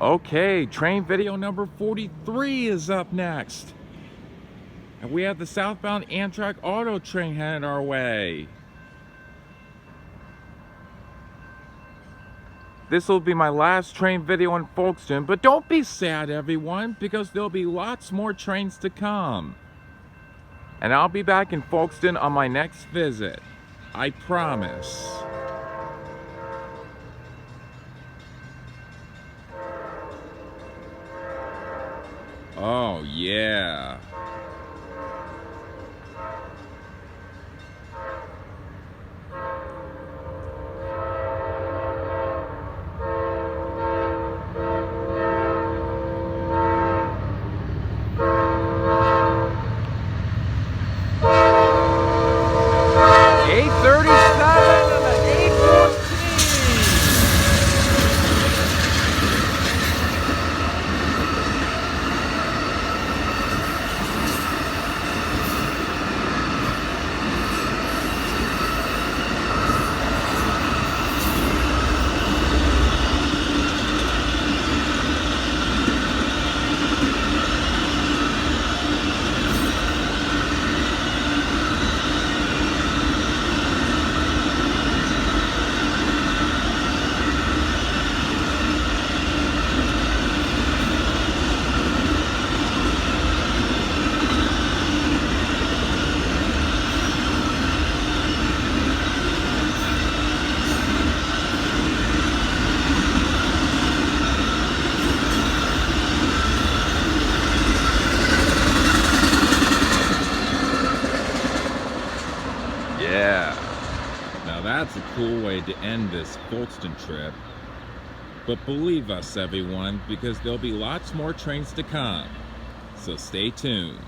Okay, train video number 43 is up next. And we have the Southbound Amtrak Auto Train headed our way. This will be my last train video in Folkston, but don't be sad everyone, because there'll be lots more trains to come. And I'll be back in Folkston on my next visit. I promise. Oh yeah. Yeah, now that's a cool way to end this Folkston trip. But believe us everyone, because there'll be lots more trains to come. So stay tuned.